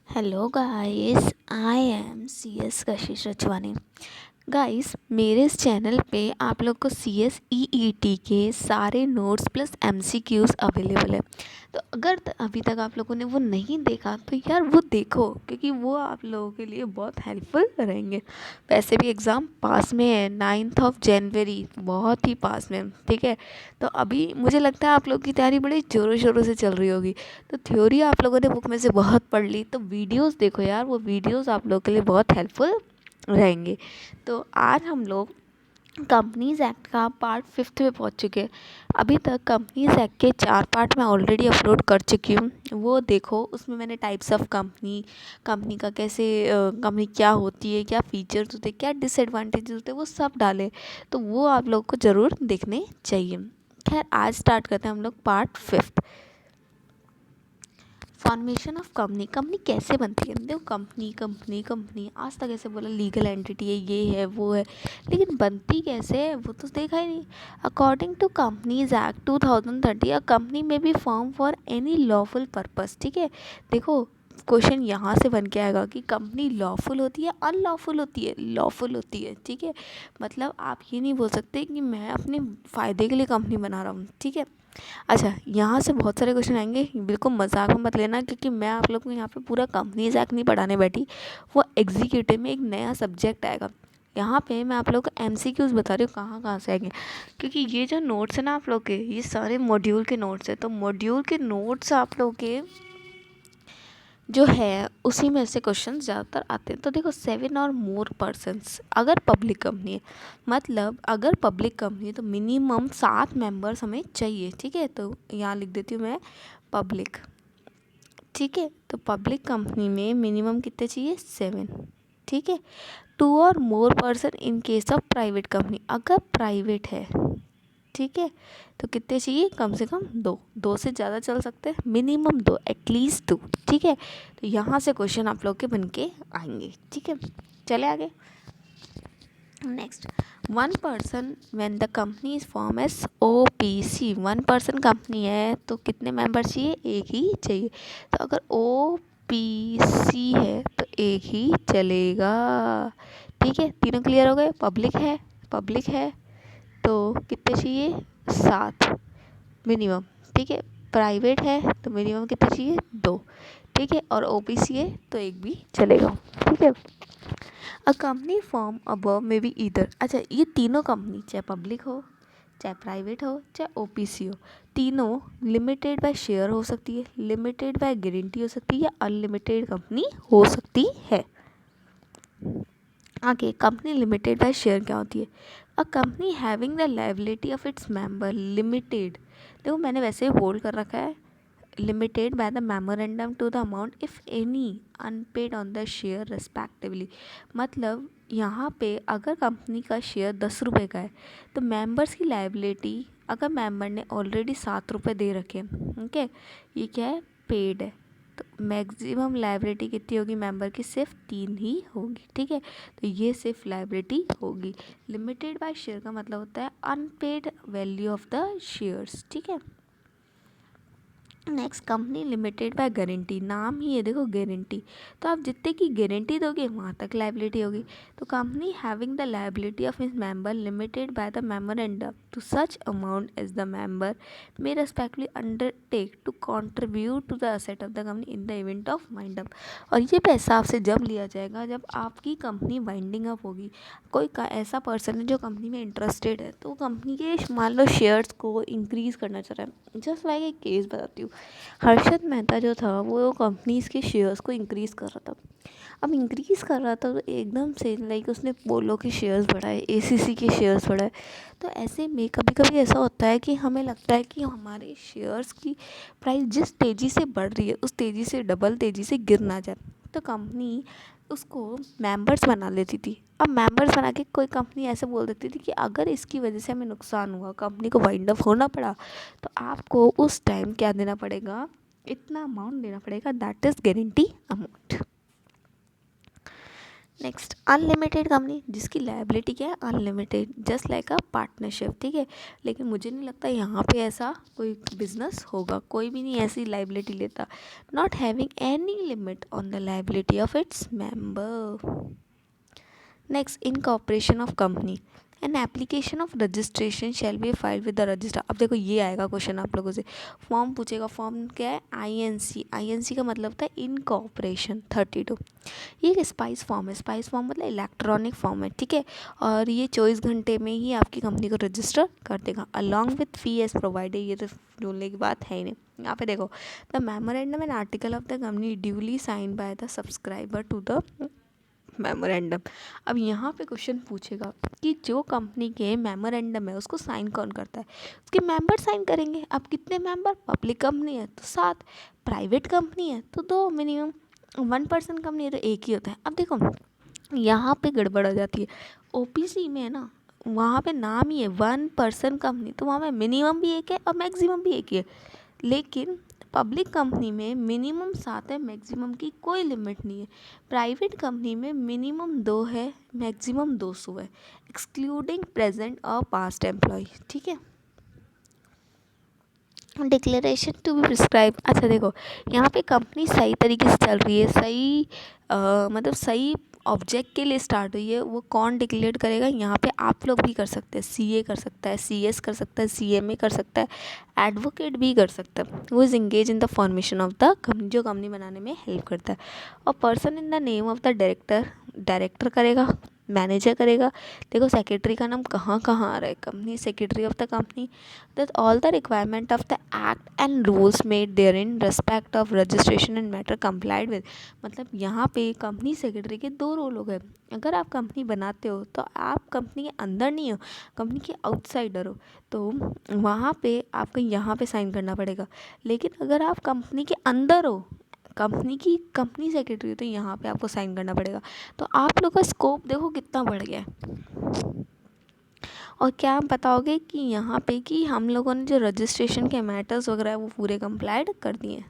Hello guys, I am C S Kashish Rachwani. Guys, मेरे इस channel पे आप लोग को सी एस ई ई टी के सारे notes plus M C Qs available है। तो अगर अभी तक आप लोगों ने वो नहीं देखा तो यार वो देखो, क्योंकि वो आप लोगों के लिए बहुत हेल्पफुल रहेंगे। वैसे भी एग्ज़ाम पास में है, 9 जनवरी, बहुत ही पास में, ठीक है। तो अभी मुझे लगता है आप लोग की तैयारी बड़ी ज़ोरों शोरों से चल रही होगी। तो थ्योरी आप लोगों ने बुक में से बहुत पढ़ ली, तो वीडियोस देखो यार, वो वीडियोस आप लोगों के लिए बहुत हेल्पफुल रहेंगे। तो आज हम लोग कंपनीज एक्ट का पार्ट 5 में पहुंच चुके हैं। अभी तक कंपनीज एक्ट के 4 पार्ट मैं ऑलरेडी अपलोड कर चुकी हूँ, वो देखो। उसमें मैंने टाइप्स ऑफ कंपनी, कंपनी का कैसे, कंपनी क्या होती है, क्या फीचर्स होते हैं, क्या डिसएडवांटेजेस होते हैं, वो सब डाले। तो वो आप लोग को ज़रूर देखने चाहिए। खैर, आज स्टार्ट करते हैं हम लोग part 5। Formation of company, company कैसे बनती है। देखो, कंपनी कंपनी कंपनी आज तक ऐसे बोला लीगल एंटिटी है, ये है वो है, लेकिन बनती कैसे है वो तो देखा ही नहीं। According to companies act 2030, a company में be form for any lawful purpose. ठीक है, देखो क्वेश्चन यहाँ से बन के आएगा कि कंपनी लॉफुल होती है, अनलॉफुल होती है, लॉफुल होती है। ठीक है, मतलब आप ये नहीं बोल सकते कि मैं अपने फ़ायदे के लिए कंपनी बना रहा हूँ। ठीक है, अच्छा, यहाँ से बहुत सारे क्वेश्चन आएंगे, बिल्कुल मजाक में मत लेना, क्योंकि मैं आप लोग को यहाँ पे पूरा कंपनीज एक्ट नहीं पढ़ाने बैठी। वो एग्जीक्यूटिव में एक नया सब्जेक्ट आएगा। यहाँ पे मैं आप लोग को एम सी क्यूज़ बता रही हूँ कहाँ कहाँ से आएंगे, क्योंकि ये जो नोट्स है ना आप लोग के, ये सारे मॉड्यूल के नोट्स हैं। तो मॉड्यूल के नोट्स आप लोग के जो है उसी में से क्वेश्चन ज़्यादातर आते हैं। तो देखो, 7 और मोर पर्सनस, अगर पब्लिक कंपनी है, मतलब अगर पब्लिक कंपनी है तो मिनिमम 7 मेंबर्स हमें चाहिए। ठीक है, तो यहाँ लिख देती हूँ मैं पब्लिक। ठीक है, तो पब्लिक कंपनी में मिनिमम कितने चाहिए, 7। ठीक है, 2 और more person in case of private company, अगर प्राइवेट है। ठीक है, तो कितने चाहिए, कम से कम 2, 2 से ज़्यादा चल सकते हैं, मिनिमम 2, एटलीस्ट 2। ठीक है, तो यहाँ से क्वेश्चन आप लोग के बन के आएंगे। ठीक है, चले आगे। Next, 1 person when the company is form S O P C. 1 person company है तो कितने मेंबर चाहिए, एक ही चाहिए। तो अगर ओ पी सी है तो एक ही चलेगा। ठीक है, तीनों क्लियर हो गए। पब्लिक है, पब्लिक है तो कितने चाहिए, 7 मिनिमम। ठीक है, प्राइवेट है तो मिनिमम कितने चाहिए, 2। ठीक है, और ओबीसी है तो एक भी चलेगा। ठीक है, अ कंपनी फॉर्म अबव में बी ईदर। अच्छा, ये तीनों कंपनी, चाहे पब्लिक हो, चाहे प्राइवेट हो, चाहे ओपीसी हो, तीनों लिमिटेड बाय शेयर हो सकती है, लिमिटेड बाय गारंटी हो सकती है, या अनलिमिटेड कंपनी हो सकती है। आगे, कंपनी लिमिटेड बाय शेयर क्या होती है। A company having the liability of its member limited. देखो, मैंने वैसे ही होल्ड कर रखा है, limited by the memorandum to the amount if any unpaid on the share respectively. मतलब यहाँ पे अगर कंपनी का शेयर 10 रुपये का है तो मेंबर्स की लायबिलिटी, अगर मेंबर ने ऑलरेडी 7 रुपये दे रखे हैं, ठीक है, ये क्या है, पेड है, तो मैक्सिमम लायबिलिटी कितनी होगी मेंबर की, सिर्फ 3 ही होगी। ठीक है, तो ये सिर्फ लायबिलिटी होगी। लिमिटेड बाय शेयर का मतलब होता है unpaid value of the shares. ठीक है, next, company limited by guarantee, नाम ही है देखो, गारंटी, तो आप जितने की गारंटी दोगे वहाँ तक लायबिलिटी होगी। तो company having the liability of his member limited by the memorandum to such amount as the member may respectively undertake to contribute to the asset of the company in the event of wind up. और ये पैसा आपसे जब लिया जाएगा जब आपकी company winding up होगी। कोई ऐसा पर्सन है जो कंपनी में इंटरेस्टेड है, तो कंपनी के मान लो शेयर्स को इंक्रीज़ करना चाह रहा है। जस्ट लाइक एक केस बताती हूँ, हर्षद मेहता जो था वो कंपनीज के शेयर्स को इंक्रीज़ कर रहा था। अब इंक्रीज़ कर रहा था तो एकदम से लाइक उसने पोलो के शेयर्स बढ़ाए, एसीसी के शेयर्स बढ़ाए। तो ऐसे में कभी कभी ऐसा होता है कि हमें लगता है कि हमारे शेयर्स की प्राइस जिस तेज़ी से बढ़ रही है उस तेज़ी से डबल तेज़ी से गिर ना जाए। तो कंपनी उसको मेंबर्स बना लेती थी। अब मेंबर्स बना के कोई कंपनी ऐसे बोल देती थी कि अगर इसकी वजह से हमें नुकसान हुआ, कंपनी को वाइंड अप होना पड़ा, तो आपको उस टाइम क्या देना पड़ेगा, इतना अमाउंट देना पड़ेगा, that is guarantee amount. Next, unlimited company जिसकी लायबिलिटी क्या है, unlimited, just like a partnership, ठीक है। लेकिन मुझे नहीं लगता यहाँ पे ऐसा कोई बिजनेस होगा, कोई भी नहीं ऐसी लायबिलिटी लेता। Not having any limit on the liability of its member. Next, incorporation of company, an application of registration shall be filed with the register. अब देखो ये आएगा क्वेश्चन आप लोगों से, फॉर्म पूछेगा, फॉर्म क्या है, आईएनसी, आईएनसी का मतलब होता है इनकॉर्पोरेशन 32। ये एक स्पाइस फॉर्म है, स्पाइस फॉर्म मतलब इलेक्ट्रॉनिक फॉर्म है, ठीक है। और ये 24 घंटे में ही आपकी कंपनी को रजिस्टर कर देगा along with fee as provided. ये तो बोलने की बात है ही नहीं। यहाँ पे देखो, the memorandum and article of the company duly sign by the subscriber to the memorandum. अब यहाँ पे क्वेश्चन पूछेगा कि जो कंपनी के मेमोरेंडम है उसको साइन कौन करता है, उसके मेंबर साइन करेंगे। अब कितने मेंबर, पब्लिक कंपनी है तो 7, प्राइवेट कंपनी है तो 2 मिनिमम, 1 पर्सन कंपनी है तो 1 ही होता है। अब देखो यहाँ पे गड़बड़ हो जाती है, ओपीसी में है ना, वहाँ पे नाम ही है 1 पर्सन कंपनी, तो वहाँ पे मिनिमम भी 1 है और मैक्सिमम भी 1 ही है। लेकिन पब्लिक कंपनी में मिनिमम 7 है, मैक्सिमम की कोई लिमिट नहीं है। प्राइवेट कंपनी में मिनिमम 2 है, मैक्सिमम 200 है, एक्सक्लूडिंग प्रेजेंट और पास्ट एम्प्लॉय, ठीक है। डिक्लेरेशन टू बी प्रिस्क्राइब, अच्छा देखो यहाँ पे कंपनी सही तरीके से चल रही है, सही मतलब सही ऑब्जेक्ट के लिए स्टार्ट हुई है, वो कौन डिक्लेयर करेगा, यहाँ पे आप लोग भी कर सकते हैं, सीए कर सकता है, सीएस कर सकता है, सीएमए कर सकता है, एडवोकेट भी कर सकता है। वो is engage in the formation of the company, जो कंपनी बनाने में हेल्प करता है। और person in the name of the director, director करेगा, मैनेजर करेगा। देखो सेक्रेटरी का नाम कहाँ कहाँ आ रहा है, company secretary of the company, that all the requirement of the act and rules made therein respect of registration and matter complied with. मतलब यहाँ पे कंपनी सेक्रेटरी के 2 रोल हो गए। अगर आप कंपनी बनाते हो तो आप कंपनी के अंदर नहीं हो, कंपनी के आउटसाइडर हो, तो वहाँ पे आपको यहाँ पे साइन करना पड़ेगा। लेकिन अगर आप कंपनी के अंदर हो, कंपनी सेक्रेटरी, तो यहाँ पे आपको साइन करना पड़ेगा। तो आप लोग का स्कोप देखो कितना बढ़ गया है। और क्या आप बताओगे कि यहाँ पे कि हम लोगों ने जो रजिस्ट्रेशन के मैटर्स वगैरह है वो पूरे कंप्लाइड कर दिए।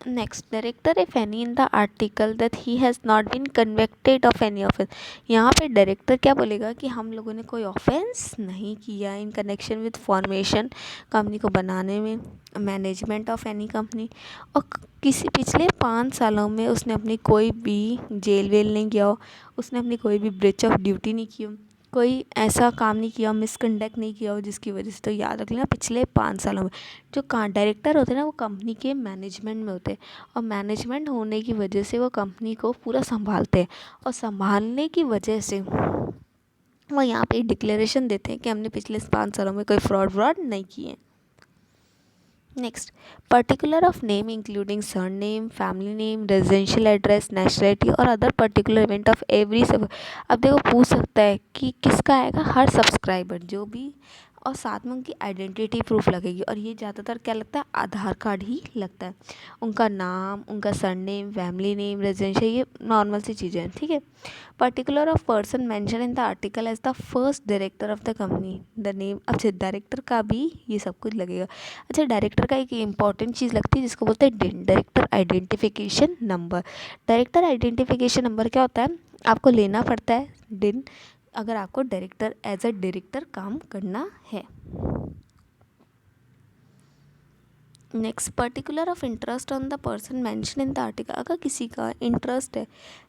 Next, director if any in the article that he has not been convicted of any offence. यहाँ पे डायरेक्टर क्या बोलेगा कि हम लोगों ने कोई ऑफेंस नहीं किया in connection with formation, company को बनाने में, मैनेजमेंट ऑफ एनी कंपनी, और किसी पिछले 5 सालों में उसने अपनी कोई भी जेल वेल नहीं किया हो, उसने अपनी कोई भी ब्रीच ऑफ ड्यूटी नहीं की हो, कोई ऐसा काम नहीं किया, मिसकंडक्ट नहीं किया हो जिसकी वजह से। तो याद रख लेना पिछले 5 सालों में। जो डायरेक्टर होते हैं ना वो कंपनी के मैनेजमेंट में होते हैं, और मैनेजमेंट होने की वजह से वो कंपनी को पूरा संभालते हैं, और संभालने की वजह से वो यहाँ पे डिक्लेरेशन देते हैं कि हमने पिछले 5 सालों में कोई फ्रॉड नहीं किए। Next, particular of name including surname, family name, residential address, nationality और other particular event of every सब। अब देखो पूछ सकता है कि किसका आएगा, हर सब्सक्राइबर जो भी, और साथ में उनकी आइडेंटिटी प्रूफ लगेगी, और ये ज़्यादातर क्या लगता है, आधार कार्ड ही लगता है। उनका नाम, उनका सरनेम, फैमिली नेम, रेजिडेंशियल, ये नॉर्मल सी चीज़ें हैं, ठीक है। Particular of person mention in the article as the first director of the company, the name. अच्छा डायरेक्टर का भी ये सब कुछ लगेगा। अच्छा डायरेक्टर का एक इंपॉर्टेंट चीज़ लगती है जिसको बोलते हैं डिन, director identification number. Director identification number क्या होता है, आपको लेना पड़ता है डिन, अगर आपको डायरेक्टर एज अ डायरेक्टर काम करना है। Next, particular of interest on the person mention in the article. अगर किसी का इंटरेस्ट है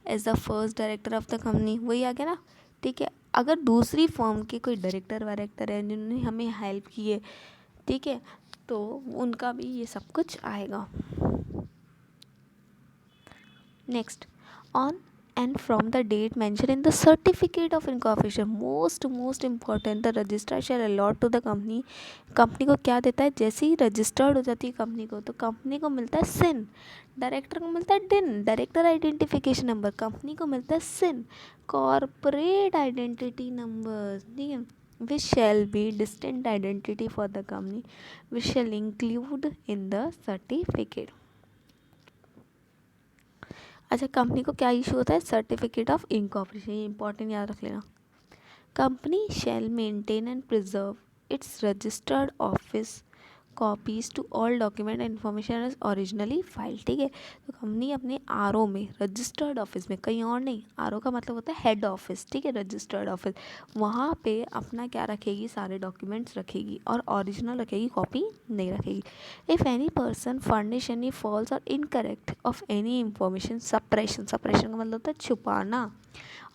as the first director of the company, वही आ गया ना, ठीक है। अगर दूसरी फर्म के कोई डायरेक्टर वायरेक्टर है जिन्होंने हमें हेल्प की है, ठीक है, तो उनका भी ये सब कुछ आएगा। Next, on and from the date mentioned in the certificate of incorporation, most important, the registrar shall allot to the company। Company को क्या देता है, जैसे ही रजिस्टर्ड हो जाती है कंपनी को, तो कंपनी को मिलता है सिन, डायरेक्टर को मिलता है डिन, डायरेक्टर आइडेंटिफिकेशन नंबर, कंपनी को मिलता है सिन, कॉर्पोरेट आइडेंटिटी नंबर, ठीक है, which shall be distinct identity for the company which shall include in the certificate। अच्छा कंपनी को क्या इशू होता है, सर्टिफिकेट ऑफ इनकॉर्पोरेशन, ये इंपॉर्टेंट याद रख लेना। Company shall maintain and preserve its registered office copies to all document information is originally file. ठीक है, तो कंपनी अपने आरओ में, रजिस्टर्ड ऑफिस में, कहीं और नहीं, आरओ का मतलब होता है हेड ऑफिस, ठीक है, रजिस्टर्ड ऑफिस, वहाँ पे अपना क्या रखेगी, सारे डॉक्यूमेंट्स रखेगी और ओरिजिनल रखेगी, कॉपी नहीं रखेगी। If any person furnish any false और incorrect of any information, suppression, suppression का मतलब होता है छुपाना,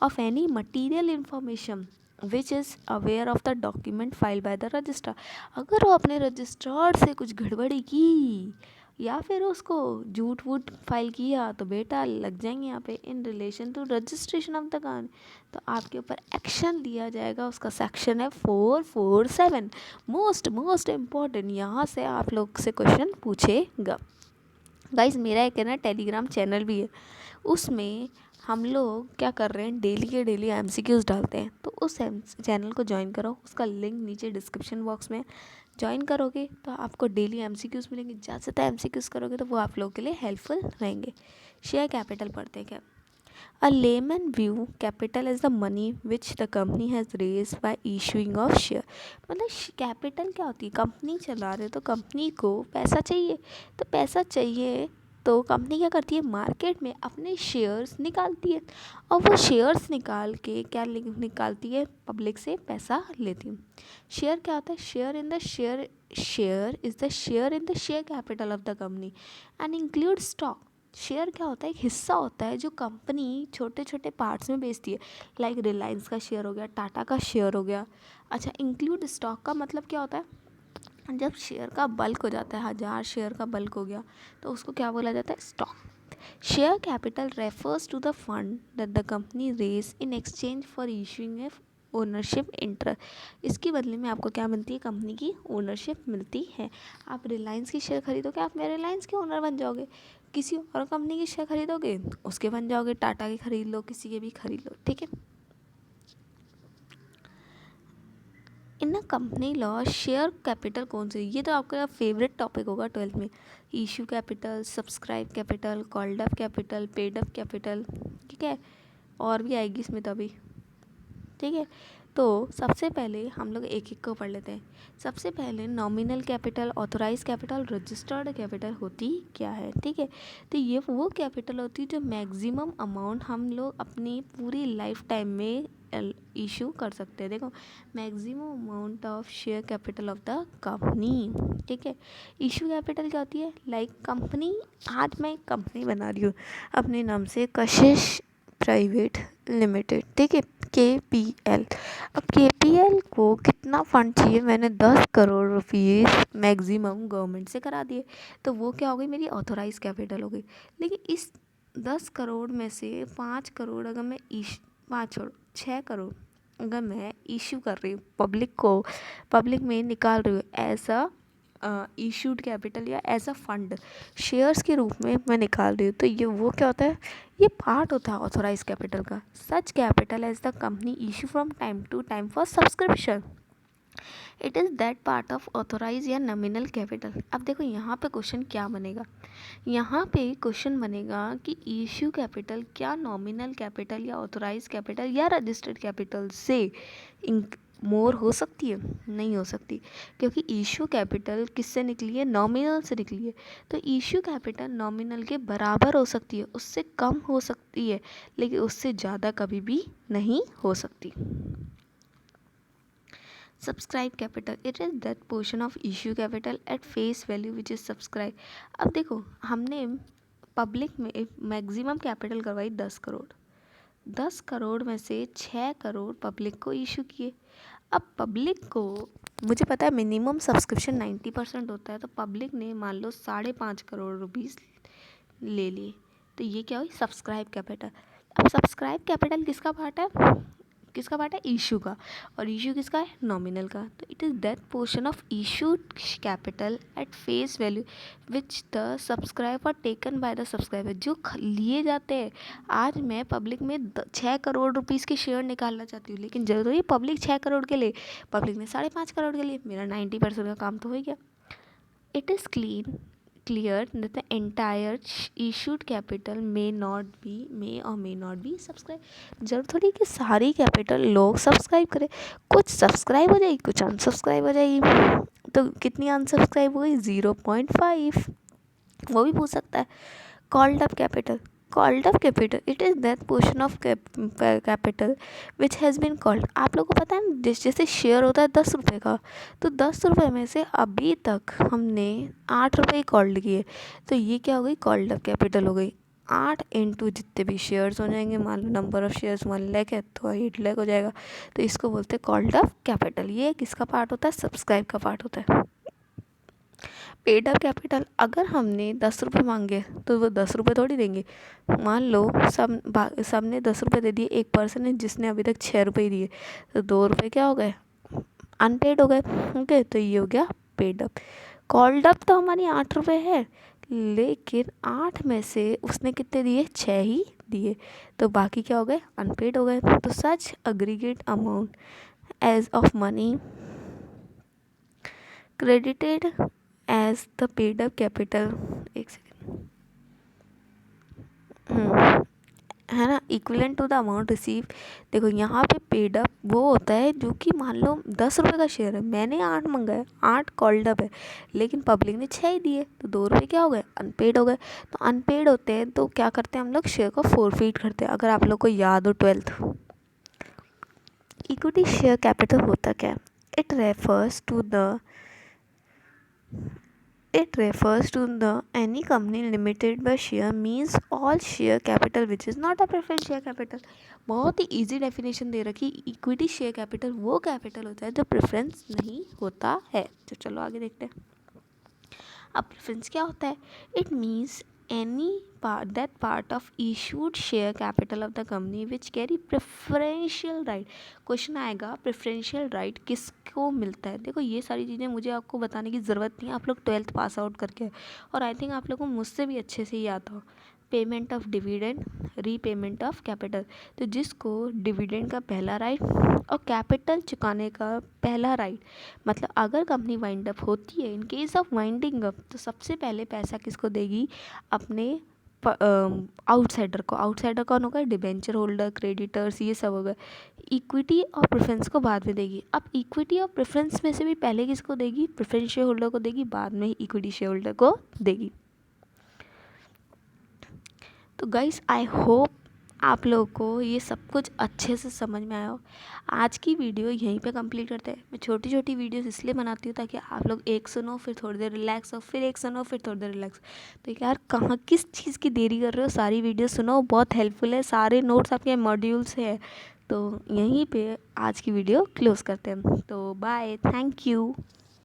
of any material information which is aware of the document file by the registrar, अगर वो अपने रजिस्ट्रार से कुछ गड़बड़ी की या फिर उसको झूठ वूठ फाइल किया तो बेटा लग जाएंगे यहाँ पे in relation to registration of the gun, तो आपके ऊपर एक्शन लिया जाएगा। उसका सेक्शन है 447, मोस्ट इम्पॉर्टेंट, यहाँ से आप लोग से क्वेश्चन पूछेगा। गाइस मेरा एक है ना टेलीग्राम चैनल भी है, उसमें हम लोग क्या कर रहे हैं, डेली के डेली एमसीक्यूज़ डालते हैं, तो उस चैनल को ज्वाइन करो, उसका लिंक नीचे डिस्क्रिप्शन बॉक्स में, ज्वाइन करोगे तो आपको डेली एमसीक्यूज़ मिलेंगे, ज़्यादा से ज़्यादा एमसीक्यूज़ करोगे तो वो आप लोगों के लिए हेल्पफुल रहेंगे। शेयर कैपिटल पढ़ते हैं क्या। A layman view capital as the money which the company has raised by issuing of share, मतलब कैपिटल क्या होती है, कंपनी चला रहे तो कंपनी को पैसा चाहिए, तो पैसा चाहिए तो कंपनी क्या करती है, मार्केट में अपने शेयर्स निकालती है और वो शेयर्स निकाल के क्या निकालती है, पब्लिक से पैसा लेती है। शेयर क्या होता है, share in the share is the share in the share capital of the company and include stock. Share क्या होता है, एक हिस्सा होता है जो कंपनी छोटे छोटे पार्ट्स में बेचती है, लाइक रिलायंस का शेयर हो गया, टाटा का शेयर हो गया। अच्छा, इंक्लूड स्टॉक का मतलब क्या होता है, जब शेयर का बल्क हो जाता है, 1000 शेयर का बल्क हो गया तो उसको क्या बोला जाता है, stock. Share capital refers to the fund that the company raise in exchange for issuing a ownership interest, इसके बदले में आपको क्या मिलती है, कंपनी की ओनरशिप मिलती है। आप रिलायंस की शेयर खरीदोगे, आप मेरे रिलायंस के ओनर बन जाओगे, किसी और कंपनी की शेयर खरीदोगे उसके बन जाओगे, टाटा के खरीद लो, किसी के भी खरीद लो, ठीक है। In a company law share capital कौन सी, ये तो आपका फेवरेट टॉपिक होगा 12th में, issue capital, subscribe capital, called up capital, paid up capital, ठीक है, और भी आएगी इसमें तो अभी, ठीक है। तो सबसे पहले हम लोग एक एक को पढ़ लेते हैं। सबसे पहले nominal capital, authorise capital, registered capital होती क्या है, ठीक है। तो ये वो कैपिटल होती है जो मैक्सिमम अमाउंट हम लोग अपनी पूरी लाइफ टाइम में इशू कर सकते हैं। देखो, maximum amount of share capital of the company, ठीक है। इशू कैपिटल क्या होती है, लाइक कंपनी, आज मैं एक कंपनी बना रही हूँ अपने नाम से, कशिश प्राइवेट लिमिटेड, ठीक है, KPL। अब KPL को कितना फंड चाहिए, मैंने 10 करोड़ रुपीस मैक्सिमम गवर्नमेंट से करा दिए, तो वो क्या हो गई, मेरी ऑथोराइज कैपिटल हो गई। लेकिन इस 10 करोड़ में से 5 करोड़ अगर मैं 6 करोड़ अगर मैं इशू कर रही हूँ पब्लिक को, पब्लिक में निकाल रही हूँ ऐसा इशूड कैपिटल या एज अ फंड शेयर्स के रूप में मैं निकाल रही हूँ, तो ये वो क्या होता है, ये पार्ट होता है ऑथोराइज कैपिटल का। Such capital as the company issue from time to time for subscription, it is that part of authorise या नॉमिनल कैपिटल। अब देखो यहाँ पे क्वेश्चन क्या बनेगा, यहाँ पे क्वेश्चन बनेगा कि इशू कैपिटल क्या नॉमिनल कैपिटल या ऑथोराइज कैपिटल या रजिस्टर्ड कैपिटल से मोर हो सकती है, नहीं हो सकती, क्योंकि इशू कैपिटल किससे निकली है, नॉमिनल से निकली है। तो इशू कैपिटल नॉमिनल के बराबर हो सकती है, उससे कम हो सकती है, लेकिन उससे ज़्यादा कभी भी नहीं हो सकती। Subscribe capital, it is that portion of issue capital at face value which is subscribe. अब देखो, हमने पब्लिक में मैक्सिमम कैपिटल करवाई 10 करोड़, 10 करोड़ में से 6 करोड़ पब्लिक को इशू किए। अब पब्लिक को, मुझे पता है मिनिमम सब्सक्रिप्शन 90% होता है, तो पब्लिक ने मान लो 5.5 करोड़ रुपीस ले लिए, तो ये क्या हुई, सब्सक्राइब कैपिटल। अब सब्सक्राइब कैपिटल किसका पार्ट है, किसका पार्ट है, इशू का, और इशू किसका है, नॉमिनल का। तो it is that portion of issued capital at face value which the subscriber taken by the subscriber, जो लिए जाते हैं। आज मैं पब्लिक में 6 करोड़ रुपीस के शेयर निकालना चाहती हूँ, लेकिन जरूरी पब्लिक 6 करोड़ के लिए, पब्लिक ने 5.5 करोड़ के लिए, मेरा 90% का काम तो हो गया। It is clear that the entire issued capital may or may not be subscribed। जरूर थोड़ी कि सारी कैपिटल लोग सब्सक्राइब करें, कुछ सब्सक्राइब हो जाएगी, कुछ अनसब्सक्राइब हो जाएगी, तो कितनी अनसब्सक्राइब हो गई? 0.5। वो भी पूछ सकता है। Called up capital, called up capital it is that portion of capital which has been called. आप लोगों को पता है जैसे शेयर होता है 10 रुपये का, तो 10 रुपये में से अभी तक हमने 8 रुपये कॉल्ड किए, तो ये क्या हो गई? कॉल्ड अप कैपिटल हो गई। 8 इंटू जितने भी शेयर्स हो जाएंगे, मान लो नंबर ऑफ शेयर्स 1 लाख है तो 8 लाख हो जाएगा, तो इसको बोलते हैं कॉल्ड अप कैपिटल। ये किसका पार्ट होता है? सब्सक्राइब का पार्ट होता है। पेड अप कैपिटल, अगर हमने 10 रुपये मांगे तो वो 10 रुपये थोड़ी देंगे। मान लो सबने 10 रुपये दे दिए, एक पर्सन है जिसने अभी तक 6 रुपये दिए, तो 2 रुपये क्या हो गए? अनपेड हो गए। ओके, तो ये हो गया पेड अप। कॉल्ड अप तो हमारी 8 रुपये है, लेकिन 8 में से उसने कितने दिए? 6 ही दिए, तो बाकी क्या हो गए? अनपेड हो गए। तो such aggregate amount as of money credited as the paid up capital. एक सेकेंड, है ना, equivalent to the amount receive. देखो यहाँ पे पेड अप वो होता है जो कि मान लो 10 रुपये का शेयर है, मैंने 8 मंगाया, 8 कॉल्ड अप है, लेकिन पब्लिक ने 6 ही दिए, तो 2 रुपये क्या हो गए? अनपेड हो गए। तो अनपेड होते हैं तो क्या करते हैं हम लोग? शेयर को फोरफीट करते हैं। अगर आप लोग को याद हो 12th, इक्विटी शेयर कैपिटल होता क्या है? It refers to the It refers to the any company limited by share means all share capital which is not a preference share capital। बहुत ही इजी डेफिनेशन दे रखी। इक्विटी शेयर कैपिटल वो capital होता है जो preference नहीं होता है। तो चलो आगे देखते हैं। अब प्रेफरेंस क्या होता है? It means any part of issued share capital of the company which carry preferential right। Question आएगा प्रेफरेंशियल राइट किसको मिलता है। देखो ये सारी चीज़ें मुझे आपको बताने की ज़रूरत नहीं है, आप लोग 12th पास आउट करके, और आई थिंक आप लोगों को मुझसे भी अच्छे से याद हो। Payment of dividend, repayment of capital, तो जिसको डिविडेंड का पहला राइट और कैपिटल चुकाने का पहला राइट, मतलब अगर कंपनी वाइंड अप होती है, in case of winding up, तो सबसे पहले पैसा किसको देगी? अपने आउटसाइडर को। आउटसाइडर कौन होगा? डिबेंचर होल्डर, क्रेडिटर्स, ये सब होगा। इक्विटी और प्रेफरेंस को बाद में देगी। अब इक्विटी और प्रेफरेंस में से भी पहले किसको देगी? प्रेफरेंस शेयर होल्डर को देगी, बाद में ही इक्विटी शेयर होल्डर को देगी। तो गाइस आई होप आप लोगों को ये सब कुछ अच्छे से समझ में आया हो। आज की वीडियो यहीं पे कंप्लीट करते हैं। मैं छोटी छोटी वीडियोस इसलिए बनाती हूँ ताकि आप लोग एक सुनो, फिर थोड़ी देर रिलैक्स हो, फिर एक सुनो, फिर थोड़ी देर रिलैक्स। तो यार कहाँ किस चीज़ की देरी कर रहे हो? सारी वीडियो सुनो, बहुत हेल्पफुल है, सारे नोट्स आपके मॉड्यूल से है। तो यहीं पर आज की वीडियो क्लोज़ करते हैं। तो बाय, थैंक यू।